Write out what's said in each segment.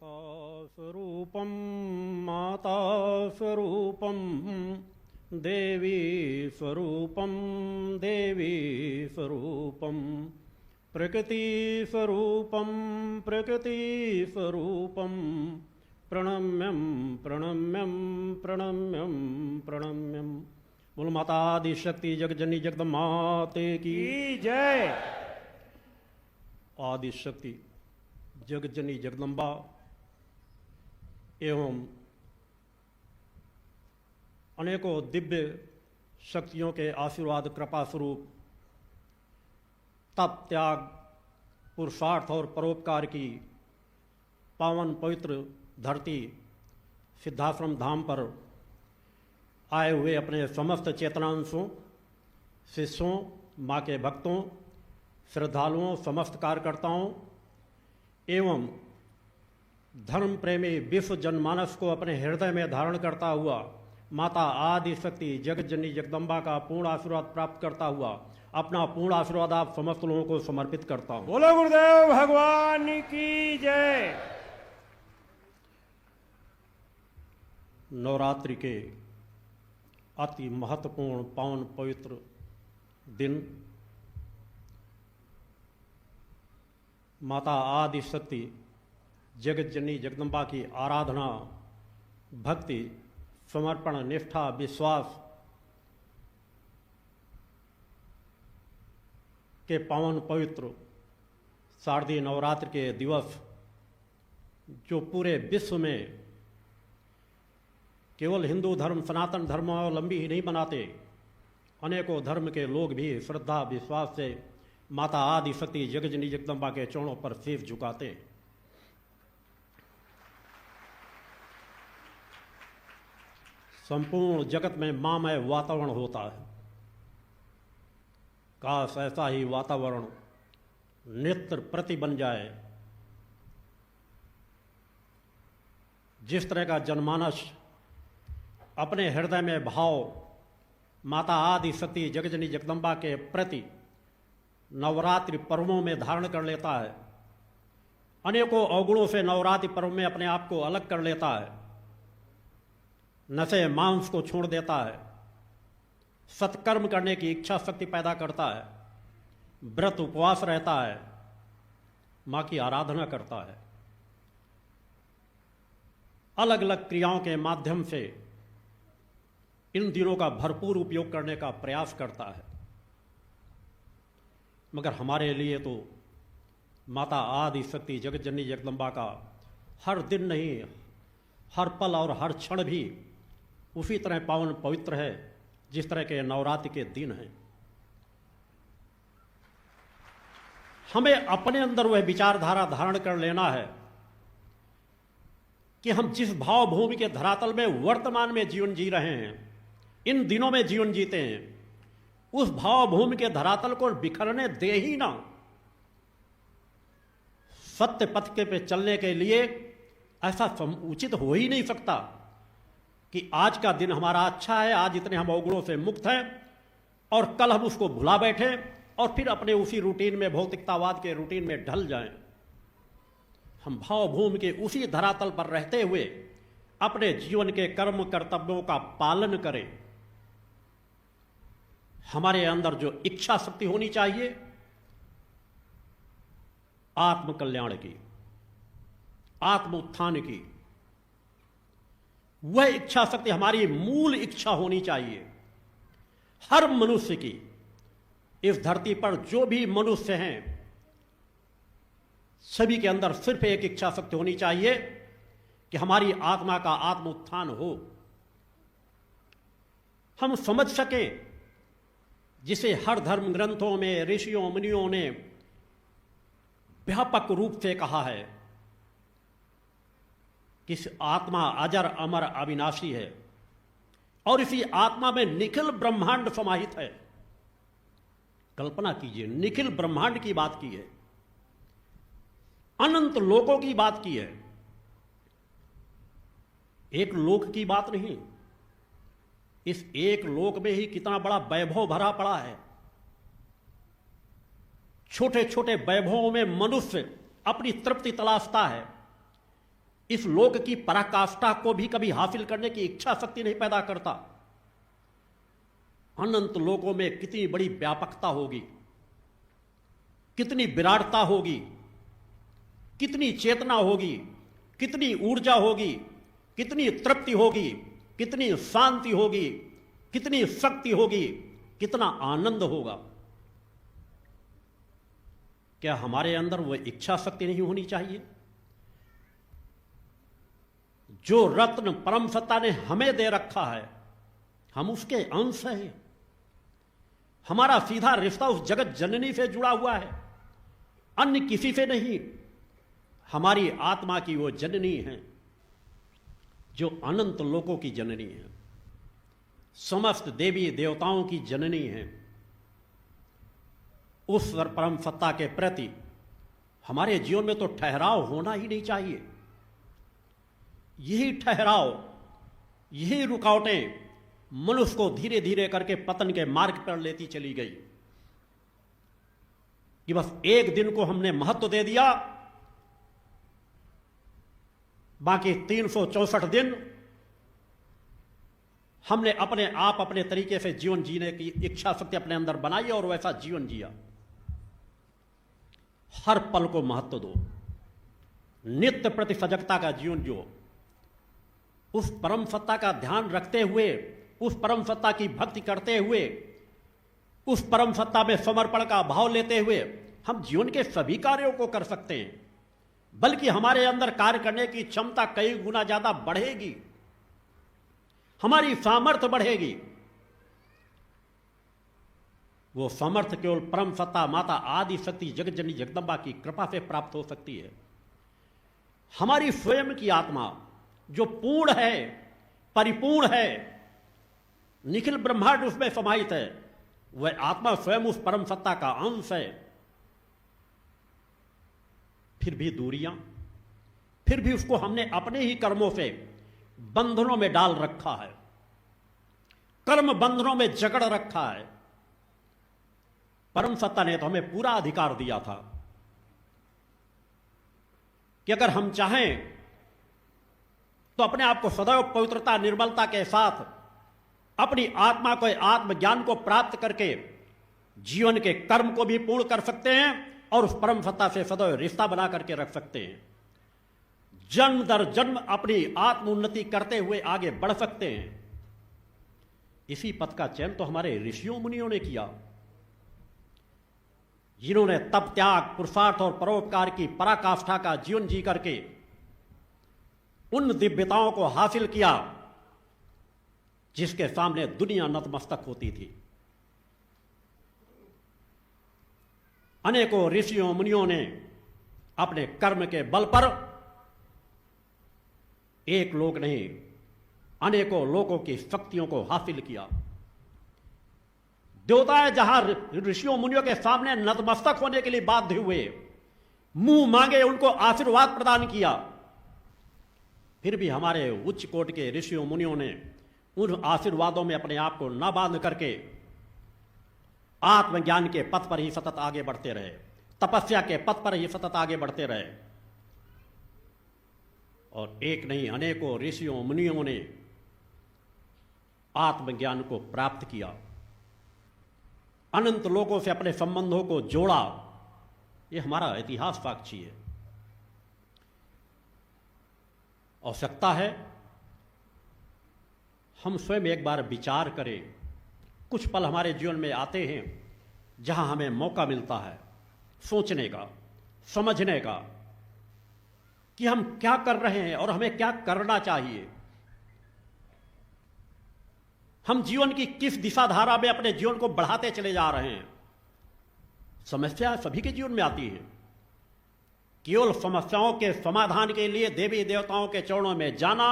माता स्वरूपम देवी स्वरूपम देवी स्वरूपम प्रकृति स्वरूपम प्रकृति स्वरूपम प्रणम्यम प्रणम्यम प्रणम्यम प्रणम्यम। बोल माता आदि शक्ति जगजननी जगदम्बा की जय। आदि शक्ति जगजननी जगदम्बा एवं अनेकों दिव्य शक्तियों के आशीर्वाद कृपा स्वरूप तप त्याग पुरुषार्थ और परोपकार की पावन पवित्र धरती सिद्धाश्रम धाम पर आए हुए अपने समस्त चेतनांशों, शिष्यों, माँ के भक्तों, श्रद्धालुओं, समस्त कार्यकर्ताओं एवं धर्म प्रेमी विश्व जनमानस को अपने हृदय में धारण करता हुआ माता आदि शक्ति जगतजननी जगदम्बा का पूर्ण आशीर्वाद प्राप्त करता हुआ अपना पूर्ण आशीर्वाद आप समस्त लोगों को समर्पित करता हूं। बोलो गुरुदेव भगवान की जय। नवरात्रि के अति महत्वपूर्ण पावन पवित्र दिन माता आदि शक्ति जगतजननी जगदम्बा की आराधना, भक्ति, समर्पण, निष्ठा, विश्वास के पावन पवित्र शारदीय नवरात्र के दिवस जो पूरे विश्व में केवल हिंदू धर्म सनातन धर्मावलंबी ही नहीं बनाते, अनेकों धर्म के लोग भी श्रद्धा विश्वास से माता आदि शक्ति जगतजननी जगदम्बा के चरणों पर शीश झुकाते। संपूर्ण जगत में मामय वातावरण होता है। काश ऐसा ही वातावरण नित्य प्रति बन जाए। जिस तरह का जनमानस अपने हृदय में भाव माता आदि शक्ति जगतजननी जगदम्बा के प्रति नवरात्रि पर्वों में धारण कर लेता है, अनेकों अवगुणों से नवरात्रि पर्व में अपने आप को अलग कर लेता है, नशे मांस को छोड़ देता है, सत्कर्म करने की इच्छा शक्ति पैदा करता है, व्रत उपवास रहता है, मां की आराधना करता है, अलग अलग क्रियाओं के माध्यम से इन दिनों का भरपूर उपयोग करने का प्रयास करता है। मगर हमारे लिए तो माता आदि शक्ति जगतजननी जगदम्बा का हर दिन नहीं, हर पल और हर क्षण भी उसी तरह पावन पवित्र है जिस तरह के नवरात्रि के दिन हैं। हमें अपने अंदर वह विचारधारा धारण कर लेना है कि हम जिस भाव भूमि के धरातल में वर्तमान में जीवन जी रहे हैं, इन दिनों में जीवन जीते हैं, उस भाव भूमि के धरातल को बिखरने दे ही ना। सत्य पथ के पे चलने के लिए ऐसा उचित हो ही नहीं सकता कि आज का दिन हमारा अच्छा है, आज इतने हम अवगुणों से मुक्त हैं और कल हम उसको भुला बैठे और फिर अपने उसी रूटीन में, भौतिकतावाद के रूटीन में ढल जाएं। हम भाव भूमि के उसी धरातल पर रहते हुए अपने जीवन के कर्म कर्तव्यों का पालन करें। हमारे अंदर जो इच्छा शक्ति होनी चाहिए आत्म कल्याण की, आत्म उत्थान की, वह इच्छा शक्ति हमारी मूल इच्छा होनी चाहिए। हर मनुष्य की, इस धरती पर जो भी मनुष्य हैं, सभी के अंदर सिर्फ एक इच्छा शक्ति होनी चाहिए कि हमारी आत्मा का आत्म उत्थान हो। हम समझ सकें जिसे हर धर्म ग्रंथों में ऋषियों मुनियों ने व्यापक रूप से कहा है कि इस आत्मा अजर अमर अविनाशी है और इसी आत्मा में निखिल ब्रह्मांड समाहित है। कल्पना कीजिए, निखिल ब्रह्मांड की बात की है, अनंत लोकों की बात की है, एक लोक की बात नहीं। इस एक लोक में ही कितना बड़ा वैभव भरा पड़ा है। छोटे छोटे वैभवों में मनुष्य अपनी तृप्ति तलाशता है, इस लोक की पराकाष्ठा को भी कभी हासिल करने की इच्छा शक्ति नहीं पैदा करता। अनंत लोकों में कितनी बड़ी व्यापकता होगी, कितनी विराटता होगी, कितनी चेतना होगी, कितनी ऊर्जा होगी, कितनी तृप्ति होगी, कितनी शांति होगी, कितनी शक्ति होगी, कितना आनंद होगा। क्या हमारे अंदर वह इच्छा शक्ति नहीं होनी चाहिए? जो रत्न परम सत्ता ने हमें दे रखा है, हम उसके अंश हैं। हमारा सीधा रिश्ता उस जगत जननी से जुड़ा हुआ है, अन्य किसी से नहीं। हमारी आत्मा की वो जननी है जो अनंत लोकों की जननी है, समस्त देवी देवताओं की जननी है। उस परम सत्ता के प्रति हमारे जीवन में तो ठहराव होना ही नहीं चाहिए। यही ठहराव, यही रुकावटें मनुष्य को धीरे धीरे करके पतन के मार्ग पर लेती चली गई कि बस एक दिन को हमने महत्व दे दिया, बाकी 364 दिन हमने अपने आप अपने तरीके से जीवन जीने की इच्छा शक्ति अपने अंदर बनाई और वैसा जीवन जिया। हर पल को महत्व दो, नित्य प्रति सजगता का जीवन जो, उस परम सत्ता का ध्यान रखते हुए, उस परम सत्ता की भक्ति करते हुए, उस परम सत्ता में समर्पण का भाव लेते हुए हम जीवन के सभी कार्यों को कर सकते हैं, बल्कि हमारे अंदर कार्य करने की क्षमता कई गुना ज्यादा बढ़ेगी, हमारी सामर्थ्य बढ़ेगी। वो सामर्थ्य केवल परम सत्ता माता आदि शक्ति जगत जननी जगदम्बा की कृपा से प्राप्त हो सकती है। हमारी स्वयं की आत्मा जो पूर्ण है, परिपूर्ण है, निखिल ब्रह्मांड उसमें समाहित है, वह आत्मा स्वयं उस परम सत्ता का अंश है। फिर भी दूरियां, फिर भी उसको हमने अपने ही कर्मों से बंधनों में डाल रखा है, कर्म बंधनों में जकड़ रखा है। परम सत्ता ने तो हमें पूरा अधिकार दिया था कि अगर हम चाहें तो अपने आप को सदैव पवित्रता निर्मलता के साथ अपनी आत्मा को, आत्मज्ञान को प्राप्त करके जीवन के कर्म को भी पूर्ण कर सकते हैं और उस परम सत्ता से सदैव रिश्ता बना करके रख सकते हैं। जन्म दर जन्म अपनी आत्मोन्नति करते हुए आगे बढ़ सकते हैं। इसी पथ का चयन तो हमारे ऋषियों मुनियों ने किया, जिन्होंने तप त्याग, पुरुषार्थ और परोपकार की पराकाष्ठा का जीवन जी करके उन दिव्यताओं को हासिल किया जिसके सामने दुनिया नतमस्तक होती थी। अनेकों ऋषियों मुनियों ने अपने कर्म के बल पर एक लोक नहीं, अनेकों लोकों की शक्तियों को हासिल किया। देवताएं जहां ऋषियों मुनियों के सामने नतमस्तक होने के लिए बाध्य हुए, मुंह मांगे उनको आशीर्वाद प्रदान किया, फिर भी हमारे उच्च कोटि के ऋषियों मुनियों ने उन आशीर्वादों में अपने आप को न बांध करके आत्मज्ञान के पथ पर ही सतत आगे बढ़ते रहे, तपस्या के पथ पर ही सतत आगे बढ़ते रहे। और एक नहीं, अनेकों ऋषियों मुनियों ने आत्मज्ञान को प्राप्त किया, अनंत लोगों से अपने संबंधों को जोड़ा। ये हमारा इतिहास साक्षी है। आवश्यकता है हम स्वयं एक बार विचार करें। कुछ पल हमारे जीवन में आते हैं जहां हमें मौका मिलता है सोचने का, समझने का कि हम क्या कर रहे हैं और हमें क्या करना चाहिए। हम जीवन की किस दिशा धारा में अपने जीवन को बढ़ाते चले जा रहे हैं। समस्या सभी के जीवन में आती है। केवल समस्याओं के समाधान के लिए देवी देवताओं के चरणों में जाना,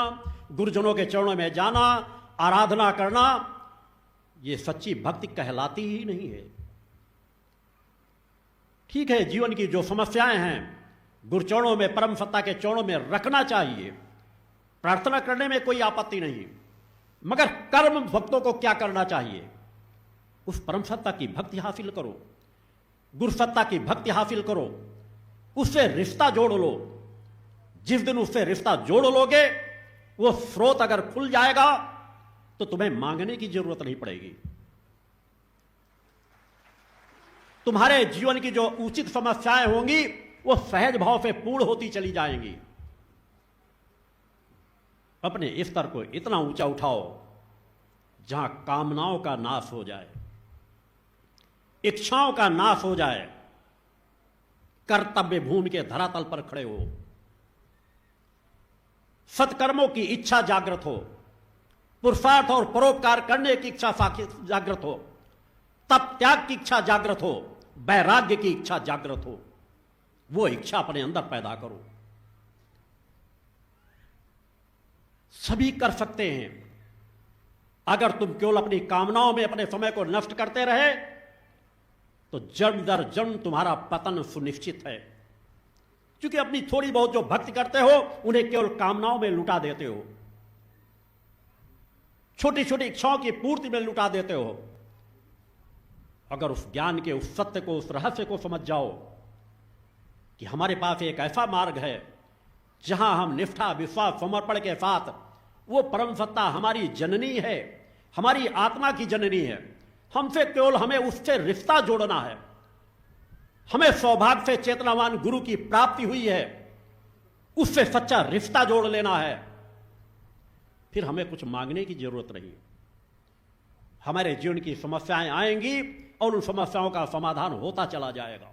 गुरुजनों के चरणों में जाना, आराधना करना, ये सच्ची भक्ति कहलाती ही नहीं है। ठीक है, जीवन की जो समस्याएं हैं गुरुचरणों में, परम सत्ता के चरणों में रखना चाहिए, प्रार्थना करने में कोई आपत्ति नहीं, मगर कर्म भक्तों को क्या करना चाहिए? उस परम सत्ता की भक्ति हासिल करो, गुरु सत्ता की भक्ति हासिल करो, उससे रिश्ता जोड़ लो। जिस दिन उससे रिश्ता जोड़ लोगे, वो स्रोत अगर खुल जाएगा तो तुम्हें मांगने की जरूरत नहीं पड़ेगी। तुम्हारे जीवन की जो उचित समस्याएं होंगी वो सहज भाव से पूर्ण होती चली जाएंगी। अपने स्तर को इतना ऊंचा उठाओ जहां कामनाओं का नाश हो जाए, इच्छाओं का नाश हो जाए, कर्तव्य भूमि के धरातल पर खड़े हो, सत्कर्मों की इच्छा जागृत हो, पुरुषार्थ और परोपकार करने की इच्छा जागृत हो, तप त्याग की इच्छा जागृत हो, वैराग्य की इच्छा जागृत हो। वो इच्छा अपने अंदर पैदा करो। सभी कर सकते हैं। अगर तुम केवल अपनी कामनाओं में अपने समय को नष्ट करते रहे तो जन्म दर जन्म तुम्हारा पतन सुनिश्चित है। क्योंकि अपनी थोड़ी बहुत जो भक्ति करते हो उन्हें केवल कामनाओं में लुटा देते हो, छोटी छोटी इच्छाओं की पूर्ति में लुटा देते हो। अगर उस ज्ञान के, उस सत्य को, उस रहस्य को समझ जाओ कि हमारे पास एक ऐसा मार्ग है जहां हम निष्ठा, विश्वास, समर्पण के साथ, वो परम सत्ता हमारी जननी है, हमारी आत्मा की जननी है, हमसे केवल हमें उससे रिश्ता जोड़ना है। हमें सौभाग्य से चेतनावान गुरु की प्राप्ति हुई है, उससे सच्चा रिश्ता जोड़ लेना है। फिर हमें कुछ मांगने की जरूरत नहीं। हमारे जीवन की समस्याएं आएंगी और उन समस्याओं का समाधान होता चला जाएगा।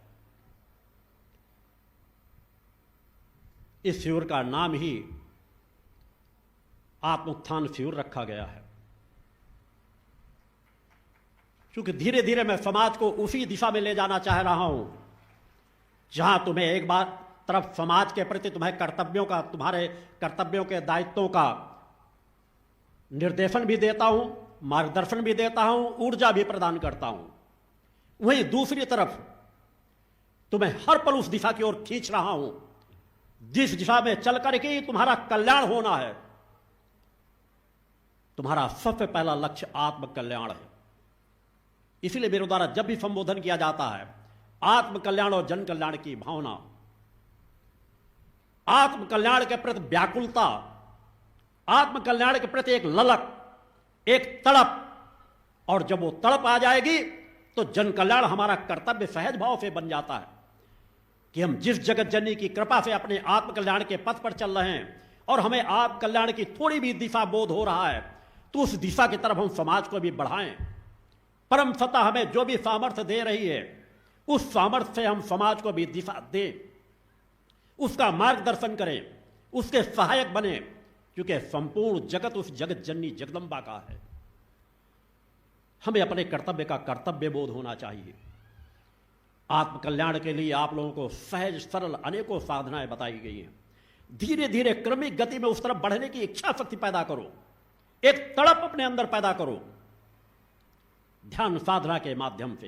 इस शिविर का नाम ही आत्मोत्थान शिविर रखा गया है, क्योंकि धीरे धीरे मैं समाज को उसी दिशा में ले जाना चाह रहा हूं जहां तुम्हें एक बार तरफ समाज के प्रति तुम्हें कर्तव्यों का, तुम्हारे कर्तव्यों के दायित्वों का निर्देशन भी देता हूं, मार्गदर्शन भी देता हूं, ऊर्जा भी प्रदान करता हूं। वहीं दूसरी तरफ तुम्हें हर पल उस दिशा की ओर खींच रहा हूं जिस दिशा में चल करके तुम्हारा कल्याण होना है। तुम्हारा सबसे पहला लक्ष्य आत्म कल्याण है। इसलिए मेरे द्वारा जब भी संबोधन किया जाता है, आत्म कल्याण और जन कल्याण की भावना, आत्म कल्याण के प्रति व्याकुलता, आत्म कल्याण के प्रति एक ललक, एक तड़प, और जब वो तड़प आ जाएगी तो जन कल्याण हमारा कर्तव्य सहज भाव से बन जाता है कि हम जिस जगत जननी की कृपा से अपने आत्म कल्याण के पथ पर चल रहे हैं और हमें आत्म कल्याण की थोड़ी भी दिशा बोध हो रहा है तो उस दिशा की तरफ हम समाज को भी बढ़ाएं। परम सत्ता हमें जो भी सामर्थ्य दे रही है उस सामर्थ्य से हम समाज को भी दिशा दें, उसका मार्गदर्शन करें, उसके सहायक बने, क्योंकि संपूर्ण जगत उस जगत जननी जगदम्बा का है। हमें अपने कर्तव्य का कर्तव्य बोध होना चाहिए। आत्म कल्याण के लिए आप लोगों को सहज सरल अनेकों साधनाएं बताई गई हैं। धीरे धीरे क्रमिक गति में उस तरफ बढ़ने की इच्छा शक्ति पैदा करो, एक तड़प अपने अंदर पैदा करो। ध्यान साधना के माध्यम से,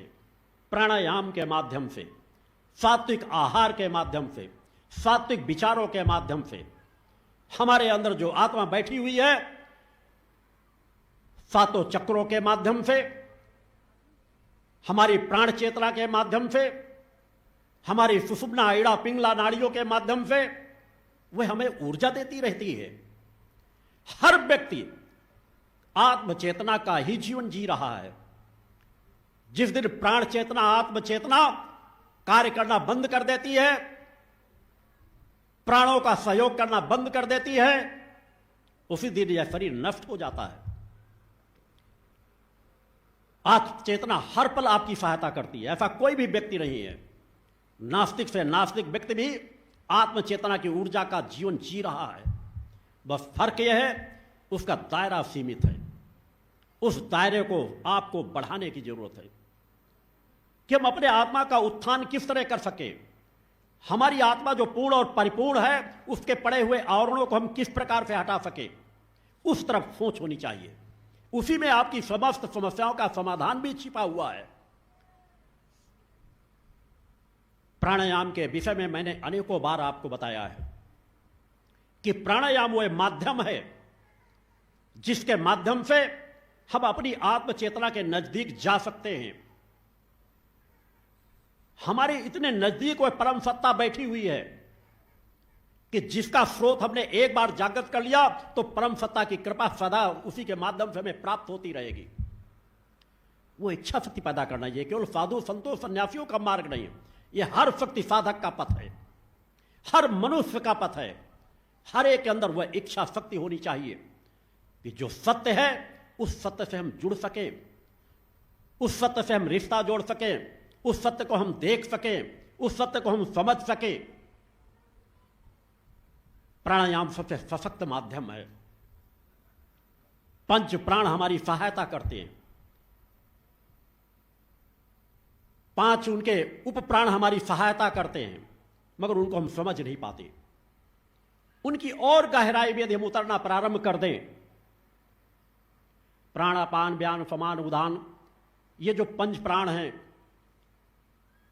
प्राणायाम के माध्यम से, सात्विक आहार के माध्यम से, सात्विक विचारों के माध्यम से हमारे अंदर जो आत्मा बैठी हुई है, सातों चक्रों के माध्यम से, हमारी प्राण चेतना के माध्यम से, हमारी सुषुम्ना, ईड़ा, पिंगला नाड़ियों के माध्यम से वह हमें ऊर्जा देती रहती है। हर व्यक्ति आत्म चेतना का ही जीवन जी रहा है। जिस दिन प्राण चेतना, आत्म चेतना कार्य करना बंद कर देती है, प्राणों का सहयोग करना बंद कर देती है, उसी दिन यह शरीर नष्ट हो जाता है। आत्म चेतना हर पल आपकी सहायता करती है, ऐसा कोई भी व्यक्ति नहीं है। नास्तिक से नास्तिक व्यक्ति भी आत्म चेतना की ऊर्जा का जीवन जी रहा है। बस फर्क यह है उसका दायरा सीमित है। उस दायरे को आपको बढ़ाने की जरूरत है कि हम अपने आत्मा का उत्थान किस तरह कर सके। हमारी आत्मा जो पूर्ण और परिपूर्ण है, उसके पड़े हुए आवरणों को हम किस प्रकार से हटा सके, उस तरफ सोच होनी चाहिए। उसी में आपकी समस्त समस्याओं का समाधान भी छिपा हुआ है। प्राणायाम के विषय में मैंने अनेकों बार आपको बताया है कि प्राणायाम वह माध्यम है जिसके माध्यम से हम अपनी आत्म चेतना के नजदीक जा सकते हैं। हमारे इतने नजदीक वह परम सत्ता बैठी हुई है कि जिसका स्रोत हमने एक बार जागृत कर लिया तो परम सत्ता की कृपा सदा उसी के माध्यम से हमें प्राप्त होती रहेगी। वो इच्छा शक्ति पैदा करना, ये केवल साधु संतों सन्यासियों का मार्ग नहीं है, ये हर शक्ति साधक का पथ है, हर मनुष्य का पथ है। हर एक के अंदर वह इच्छा शक्ति होनी चाहिए कि जो सत्य है उस सत्य से हम जुड़ सके, उस सत्य से हम रिश्ता जोड़ सके, उस सत्य को हम देख सके, उस सत्य को हम समझ सके। प्राणायाम सबसे सशक्त माध्यम है। पंच प्राण हमारी सहायता करते हैं, 5 उनके उप प्राण हमारी सहायता करते हैं, मगर उनको हम समझ नहीं पाते। उनकी और गहराई में यदि हम उतरना प्रारंभ कर दें, प्राणापान व्यान समान उदान, ये जो पंच प्राण हैं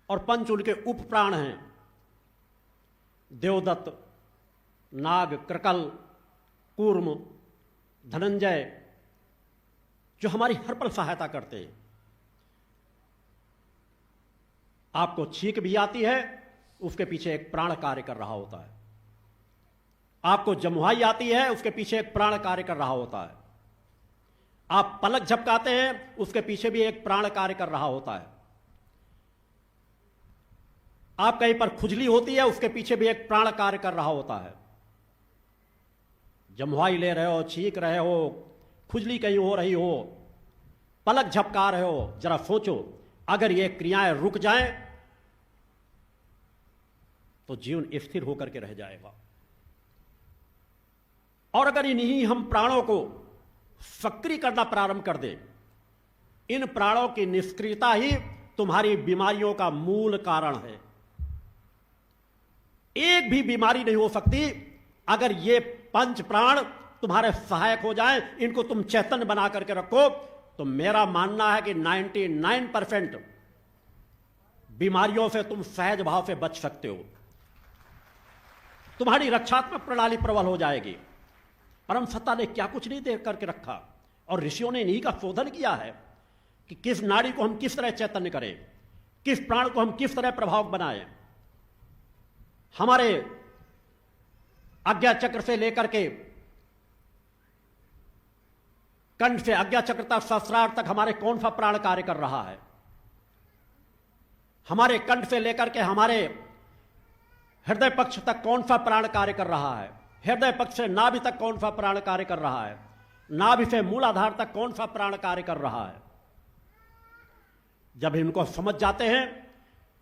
और 5 उनके उप प्राण हैं, देवदत्त, नाग, कृकल, कूर्म, धनंजय, जो हमारी हर पल सहायता करते हैं। आपको छींक भी आती है, उसके पीछे एक प्राण कार्य कर रहा होता है। आपको जमुहाई आती है, उसके पीछे एक प्राण कार्य कर रहा होता है। आप पलक झपकाते हैं, उसके पीछे भी एक प्राण कार्य कर रहा होता है। आप कहीं पर खुजली होती है, उसके पीछे भी एक प्राण कार्य कर रहा होता है। जमुहाई ले रहे हो, छींक रहे हो, खुजली कहीं हो रही हो, पलक झपका रहे हो, जरा सोचो, अगर ये क्रियाएं रुक जाएं तो जीवन स्थिर होकर के रह जाएगा। और अगर इन्हीं हम प्राणों को सक्रिय करना प्रारंभ कर दें, इन प्राणों की निष्क्रियता ही तुम्हारी बीमारियों का मूल कारण है। एक भी बीमारी नहीं हो सकती अगर ये 5 प्राण तुम्हारे सहायक हो जाएं, इनको तुम चैतन्य बना करके रखो, तो मेरा मानना है कि 99% बीमारियों से तुम सहज भाव से बच सकते हो। तुम्हारी रक्षात्मक प्रणाली प्रबल हो जाएगी। परम सत्ता ने क्या कुछ नहीं दे करके रखा, और ऋषियों ने इन्हीं का शोधन किया है कि किस नाड़ी को हम किस तरह चैतन्य करें, किस प्राण को हम किस तरह प्रभाव बनाएं। हमारे आज्ञा चक्र से लेकर के कंठ से आज्ञा चक्र तक, सहस्रार तक हमारे कौन सा प्राण कार्य कर रहा है। हमारे कंठ से लेकर के हमारे हृदय पक्ष तक कौन सा प्राण कार्य कर रहा है। हृदय पक्ष से नाभि तक कौन सा प्राण कार्य कर रहा है। नाभि से मूलाधार तक कौन सा प्राण कार्य कर रहा है। जब इनको समझ जाते हैं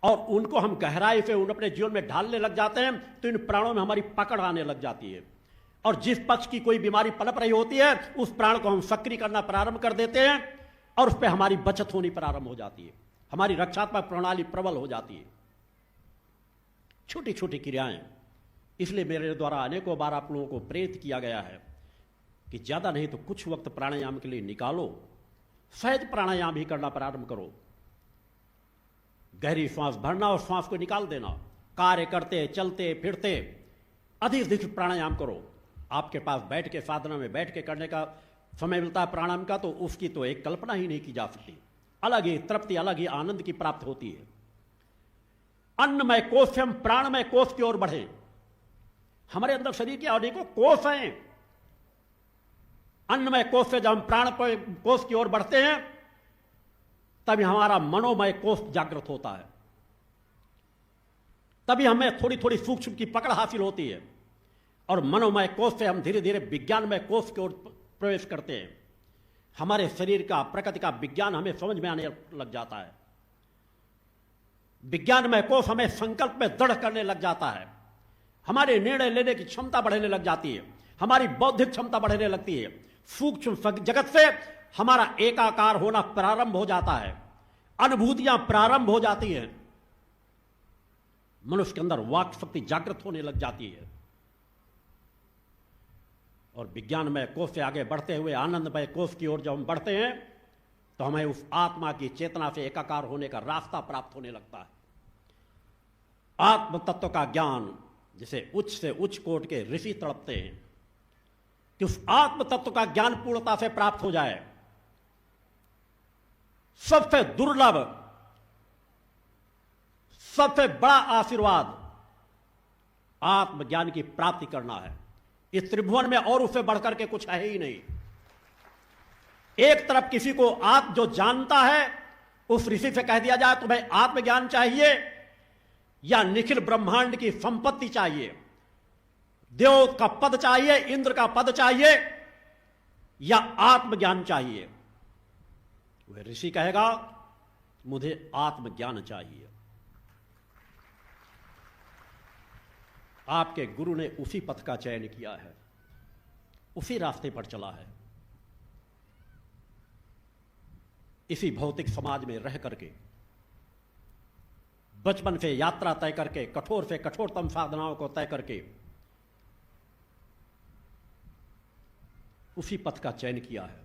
और उनको हम गहराई से उन अपने जीवन में ढालने लग जाते हैं, तो इन प्राणों में हमारी पकड़ आने लग जाती है। और जिस पक्ष की कोई बीमारी पनप रही होती है, उस प्राण को हम सक्रिय करना प्रारंभ कर देते हैं और उस पर हमारी बचत होनी प्रारंभ हो जाती है, हमारी रक्षात्मक प्रणाली प्रबल हो जाती है। छोटी छोटी क्रियाएं, इसलिए मेरे द्वारा अनेकों बार आप लोगों को प्रेरित किया गया है कि ज्यादा नहीं तो कुछ वक्त प्राणायाम के लिए निकालो, सहज प्राणायाम ही करना प्रारंभ करो। गहरी श्वास भरना और श्वास को निकाल देना, कार्य करते चलते फिरते अधिक अधिक प्राणायाम करो। आपके पास बैठ के साधना में बैठ के करने का समय मिलता है प्राणायाम का, तो उसकी तो एक कल्पना ही नहीं की जा सकती। अलग ही तृप्ति, अलग ही आनंद की प्राप्त होती है। अन्नमय कोश से हम प्राणमय कोश की ओर बढ़े। हमारे अंदर शरीर के अनेकों कोश हैं। अन्नमय कोश से जब हम प्राण कोश की ओर बढ़ते हैं, तभी हमारा मनोमय कोश जागृत होता है। तभी हमें थोड़ी थोड़ी सूक्ष्म की पकड़ हासिल होती है, और मनोमय कोश से हम धीरे धीरे विज्ञानमय कोश की ओर प्रवेश करते हैं। हमारे शरीर का, प्रकृति का विज्ञान हमें समझ में आने लग जाता है। विज्ञानमय कोश हमें संकल्प में दृढ़ करने लग जाता है। हमारे निर्णय लेने की क्षमता बढ़ने लग जाती है, हमारी बौद्धिक क्षमता बढ़ने लगती है। सूक्ष्म जगत से हमारा एकाकार होना प्रारंभ हो जाता है, अनुभूतियां प्रारंभ हो जाती हैं। मनुष्य के अंदर वाक शक्ति जागृत होने लग जाती है, और विज्ञानमय कोश से आगे बढ़ते हुए आनंदमय कोश की ओर जब हम बढ़ते हैं, तो हमें उस आत्मा की चेतना से एकाकार होने का रास्ता प्राप्त होने लगता है। आत्म तत्व का ज्ञान, जिसे उच्च से उच्च कोटि के ऋषि तड़पते हैं कि उस आत्म तत्व का ज्ञान पूर्णता से प्राप्त हो जाए। सबसे दुर्लभ, सबसे बड़ा आशीर्वाद आत्मज्ञान की प्राप्ति करना है। इस त्रिभुवन में और उससे बढ़कर के कुछ है ही नहीं। एक तरफ किसी को जो जानता है उस ऋषि से कह दिया जाए तुम्हें आत्मज्ञान चाहिए या निखिल ब्रह्मांड की संपत्ति चाहिए, देव का पद चाहिए, इंद्र का पद चाहिए या आत्मज्ञान चाहिए, वह ऋषि कहेगा मुझे आत्मज्ञान चाहिए। आपके गुरु ने उसी पथ का चयन किया है, उसी रास्ते पर चला है। इसी भौतिक समाज में रह करके बचपन से यात्रा तय करके कठोर से कठोरतम साधनाओं को तय करके उसी पथ का चयन किया है।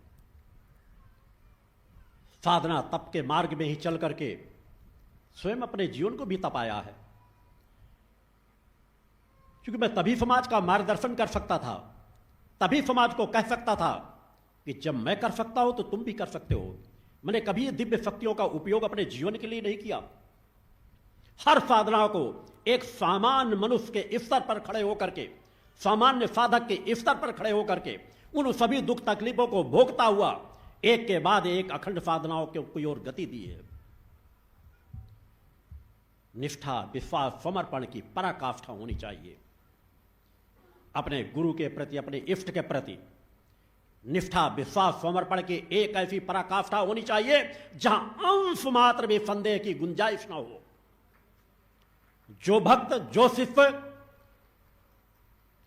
साधना तप के मार्ग में ही चल करके स्वयं अपने जीवन को भी तपाया है। क्योंकि मैं तभी समाज का मार्गदर्शन कर सकता था, तभी समाज को कह सकता था कि जब मैं कर सकता हूं तो तुम भी कर सकते हो। मैंने कभी दिव्य शक्तियों का उपयोग अपने जीवन के लिए नहीं किया। हर साधना को एक सामान्य मनुष्य के स्तर पर खड़े होकर के, सामान्य साधक के स्तर पर खड़े होकर के उन सभी दुख तकलीफों को भोगता हुआ एक के बाद एक अखंड साधनाओं की ओर गति दी है। निष्ठा, विश्वास, समर्पण की पराकाष्ठा होनी चाहिए। अपने गुरु के प्रति, अपने इष्ट के प्रति निष्ठा, विश्वास, समर्पण की एक ऐसी पराकाष्ठा होनी चाहिए जहां अंश मात्र भी संदेह की गुंजाइश ना हो। जो भक्त, जो शिष्य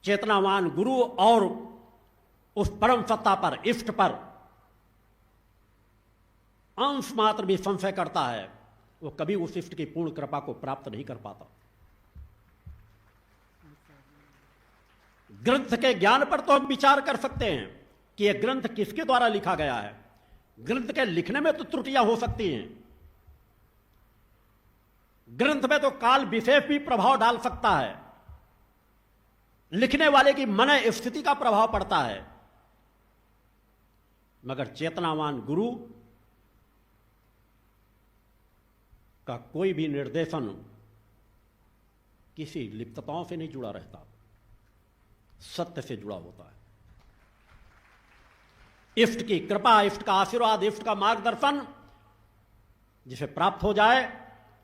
चेतनावान गुरु और उस परम सत्ता पर, इष्ट पर अंश मात्र भी संशय करता है, वो कभी उस इष्ट की पूर्ण कृपा को प्राप्त नहीं कर पाता। ग्रंथ के ज्ञान पर तो हम विचार कर सकते हैं कि यह ग्रंथ किसके द्वारा लिखा गया है। ग्रंथ के लिखने में तो त्रुटियां हो सकती हैं, ग्रंथ में तो काल विशेष भी प्रभाव डाल सकता है, लिखने वाले की मन स्थिति का प्रभाव पड़ता है। मगर चेतनावान गुरु का कोई भी निर्देशन किसी लिप्तताओं से नहीं जुड़ा रहता, सत्य से जुड़ा होता है। इष्ट की कृपा, इष्ट का आशीर्वाद, इष्ट का मार्गदर्शन जिसे प्राप्त हो जाए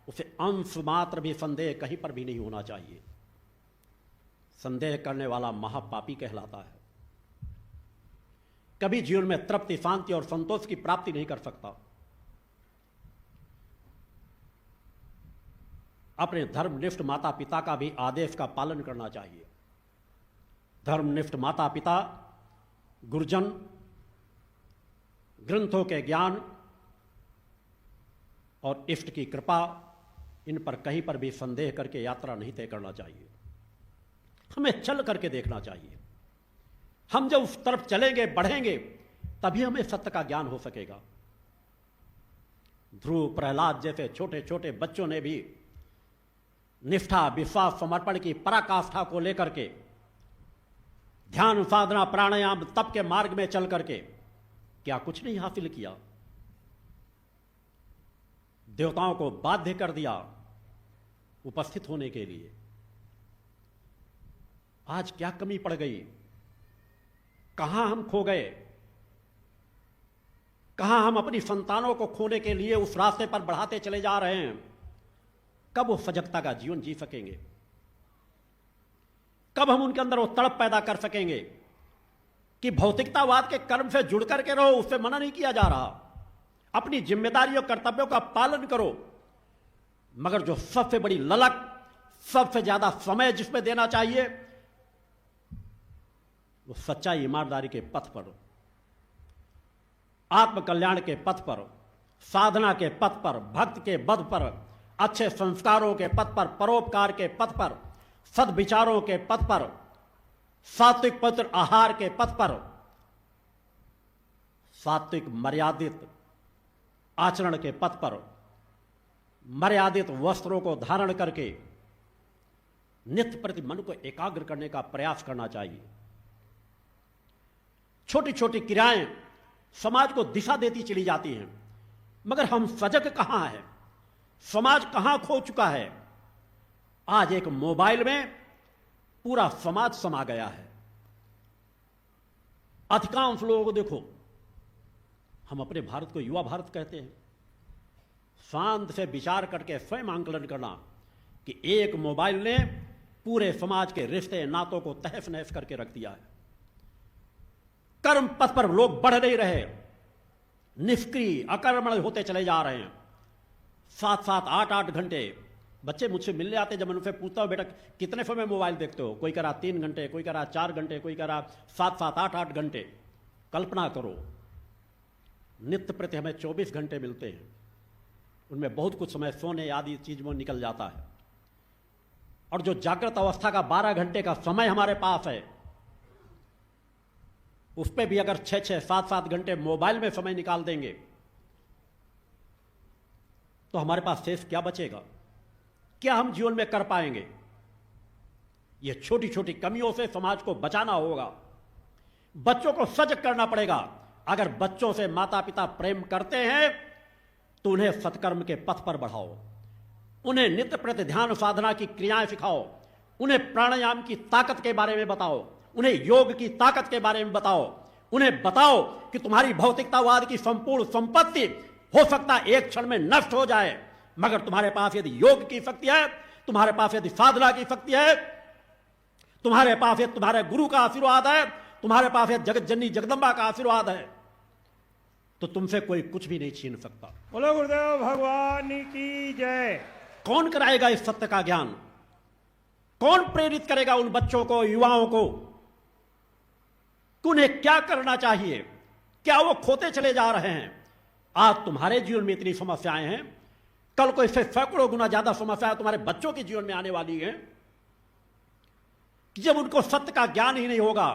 उसे अंश मात्र भी संदेह कहीं पर भी नहीं होना चाहिए। संदेह करने वाला महापापी कहलाता है, कभी जीवन में तृप्ति, शांति और संतोष की प्राप्ति नहीं कर सकता। अपने धर्मनिष्ठ माता पिता का भी आदेश का पालन करना चाहिए। धर्मनिष्ठ माता पिता, गुरुजन ग्रंथों के ज्ञान और इष्ट की कृपा, इन पर कहीं पर भी संदेह करके यात्रा नहीं तय करना चाहिए। हमें चल करके देखना चाहिए। हम जब उस तरफ चलेंगे, बढ़ेंगे, तभी हमें सत्य का ज्ञान हो सकेगा। ध्रुव, प्रहलाद जैसे छोटे छोटे बच्चों ने भी निष्ठा, विश्वास, समर्पण की पराकाष्ठा को लेकर के ध्यान, साधना, प्राणायाम, तप के मार्ग में चल करके क्या कुछ नहीं हासिल किया। देवताओं को बाध्य कर दिया उपस्थित होने के लिए। आज क्या कमी पड़ गई, कहां हम खो गए, कहां हम अपनी संतानों को खोने के लिए उस रास्ते पर बढ़ाते चले जा रहे हैं। कब वो सजगता का जीवन जी सकेंगे, कब हम उनके अंदर वो तड़प पैदा कर सकेंगे कि भौतिकतावाद के कर्म से जुड़ करके रहो, उससे मना नहीं किया जा रहा। अपनी जिम्मेदारियों, कर्तव्यों का पालन करो, मगर जो सबसे बड़ी ललक, सबसे ज्यादा समय जिसमें देना चाहिए वो सच्चाई, ईमानदारी के पथ पर, आत्मकल्याण के पथ पर, साधना के पथ पर, भक्त के पथ पर, अच्छे संस्कारों के पथ पर, परोपकार के पथ पर, सद्विचारों के पथ पर, सात्विक पवित्र आहार के पथ पर, सात्विक मर्यादित आचरण के पथ पर, मर्यादित वस्त्रों को धारण करके नित्य प्रति मन को एकाग्र करने का प्रयास करना चाहिए। छोटी छोटी क्रियाएं समाज को दिशा देती चली जाती हैं, मगर हम सजग कहां हैं, समाज कहां खो चुका है। आज एक मोबाइल में पूरा समाज समा गया है। अधिकांश लोगों को देखो, हम अपने भारत को युवा भारत कहते हैं। शांत से विचार करके स्वयं आंकलन करना कि एक मोबाइल ने पूरे समाज के रिश्ते नातों को तहस नहस करके रख दिया है। कर्म पथ पर लोग बढ़ नहीं रहे, निष्क्रिय अकर्मण्य होते चले जा रहे हैं। 7-7 8-8 घंटे बच्चे मुझसे मिलने आते, जब मैं उनसे पूछता हूं बेटा कितने समय मोबाइल देखते हो, कोई कह रहा 3 घंटे, कोई कह रहा 4 घंटे, कोई कह रहा 7-7 8-8 घंटे। कल्पना करो, नित्य प्रति हमें 24 घंटे मिलते हैं, उनमें बहुत कुछ समय सोने आदि चीज में निकल जाता है। और जो जागृत अवस्था का 12 घंटे का समय हमारे पास है, उस पर भी अगर 6-6 7-7 घंटे मोबाइल में समय निकाल देंगे तो हमारे पास शेष क्या बचेगा? क्या हम जीवन में कर पाएंगे? ये छोटी छोटी कमियों से समाज को बचाना होगा। बच्चों को सजग करना पड़ेगा। अगर बच्चों से माता पिता प्रेम करते हैं तो उन्हें सत्कर्म के पथ पर बढ़ाओ, उन्हें नित्य प्रति ध्यान साधना की क्रियाएं सिखाओ, उन्हें प्राणायाम की ताकत के बारे में बताओ, उन्हें योग की ताकत के बारे में बताओ, उन्हें बताओ कि तुम्हारी भौतिकतावाद की संपूर्ण संपत्ति हो सकता है एक क्षण में नष्ट हो जाए, मगर तुम्हारे पास यदि योग की शक्ति है, तुम्हारे पास यदि साधना की शक्ति है, तुम्हारे पास यदि तुम्हारे गुरु का आशीर्वाद है, तुम्हारे पास यदि जगत जननी जगदम्बा का आशीर्वाद है, तो तुमसे कोई कुछ भी नहीं छीन सकता। बोलो गुरुदेव भगवान की जय। कौन कराएगा इस सत्य का ज्ञान? कौन प्रेरित करेगा उन बच्चों को, युवाओं को कि उन्हें क्या करना चाहिए? क्या वो खोते चले जा रहे हैं? आज तुम्हारे जीवन में इतनी समस्याएं हैं, कल को इससे सैकड़ों गुना ज्यादा समस्याएं तुम्हारे बच्चों के जीवन में आने वाली हैं कि जब उनको सत्य का ज्ञान ही नहीं होगा,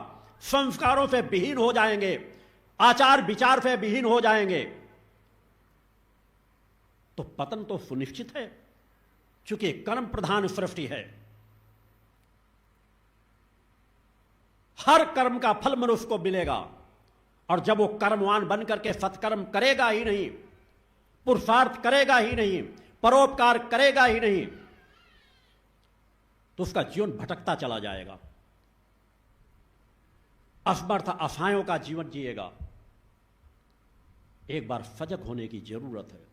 संस्कारों से विहीन हो जाएंगे, आचार विचार से विहीन हो जाएंगे, तो पतन तो सुनिश्चित है, चूंकि कर्म प्रधान सृष्टि है। हर कर्म का फल मनुष्य को मिलेगा, और जब वो कर्मवान बन करके सत्कर्म करेगा ही नहीं, पुरुषार्थ करेगा ही नहीं, परोपकार करेगा ही नहीं, तो उसका जीवन भटकता चला जाएगा, असमर्थ असहायों का जीवन जिएगा। एक बार सजग होने की जरूरत है,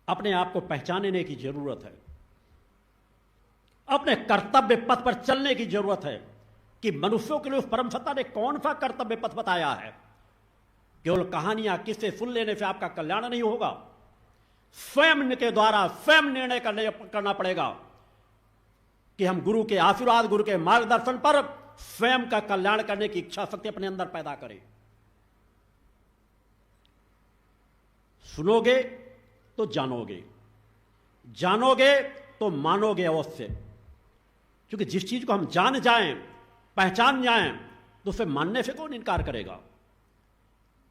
अपने आप को पहचानने की जरूरत है, अपने कर्तव्य पथ पर चलने की जरूरत है कि मनुष्यों के लिए उस परम सत्ता ने कौन सा कर्तव्य पथ बताया है। केवल कहानियां किससे सुन लेने से आपका कल्याण नहीं होगा। स्वयं के द्वारा स्वयं निर्णय करना पड़ेगा कि हम गुरु के आशीर्वाद, गुरु के मार्गदर्शन पर स्वयं का कल्याण करने की इच्छा शक्ति अपने अंदर पैदा करें। सुनोगे तो जानोगे, जानोगे तो मानोगे अवश्य, क्योंकि जिस चीज को हम जान जाएं, पहचान जाएं, तो उसे मानने से कौन इनकार करेगा।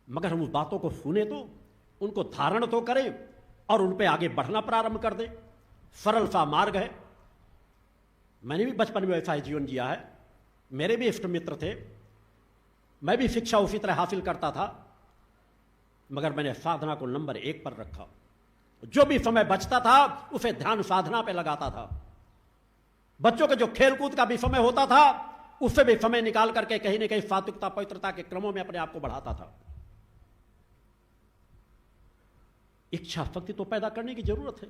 मगर हम उस बातों को सुने तो उनको धारण तो करें और उन पे आगे बढ़ना प्रारंभ कर दें। सरल सा मार्ग है। मैंने भी बचपन में वैसा ही जीवन जिया है। मेरे भी इष्ट मित्र थे, मैं भी शिक्षा उसी तरह हासिल करता था, मगर मैंने साधना को नंबर 1 पर रखा। जो भी समय बचता था उसे ध्यान साधना पे लगाता था। बच्चों के जो खेलकूद का भी समय होता था उससे भी समय निकाल करके कहीं न कहीं सात्विकता पवित्रता के क्रमों में अपने आप को बढ़ाता था। इच्छा शक्ति तो पैदा करने की जरूरत है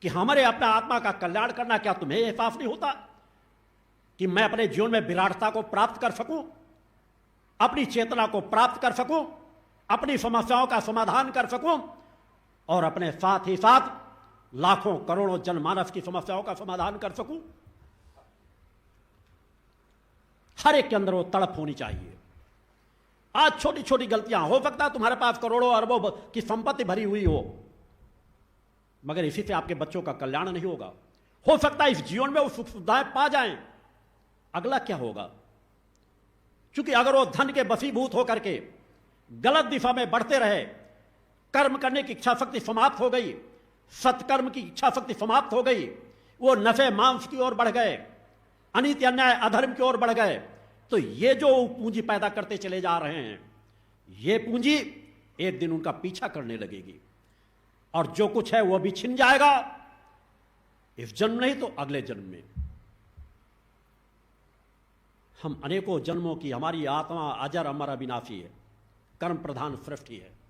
कि हमारे अपना आत्मा का कल्याण करना। क्या तुम्हें एहसास नहीं होता कि मैं अपने जीवन में विराटता को प्राप्त कर सकूं, अपनी चेतना को प्राप्त कर सकूं, अपनी समस्याओं का समाधान कर सकूं और अपने साथ ही साथ लाखों करोड़ों जनमानस की समस्याओं का समाधान कर सकूं? हर एक के अंदर वो तड़प होनी चाहिए। आज छोटी छोटी गलतियां, हो सकता है तुम्हारे पास करोड़ों अरबों की संपत्ति भरी हुई हो, मगर इसी से आपके बच्चों का कल्याण नहीं होगा। हो सकता है इस जीवन में वो सुख सुविधाएं पा जाएं, अगला क्या होगा? क्योंकि अगर वो धन के वशीभूत होकर के गलत दिशा में बढ़ते रहे, कर्म करने की इच्छा शक्ति समाप्त हो गई, सत्कर्म की इच्छा शक्ति समाप्त हो गई, वो नफे मांस की ओर बढ़ गए, अनीति अन्याय अधर्म की ओर बढ़ गए, तो ये जो पूंजी पैदा करते चले जा रहे हैं, ये पूंजी एक दिन उनका पीछा करने लगेगी और जो कुछ है वो भी छिन जाएगा, इस जन्म नहीं तो अगले जन्म में। हम अनेकों जन्मों की, हमारी आत्मा अजर अमर अविनाशी है, कर्म प्रधान सृष्टि है।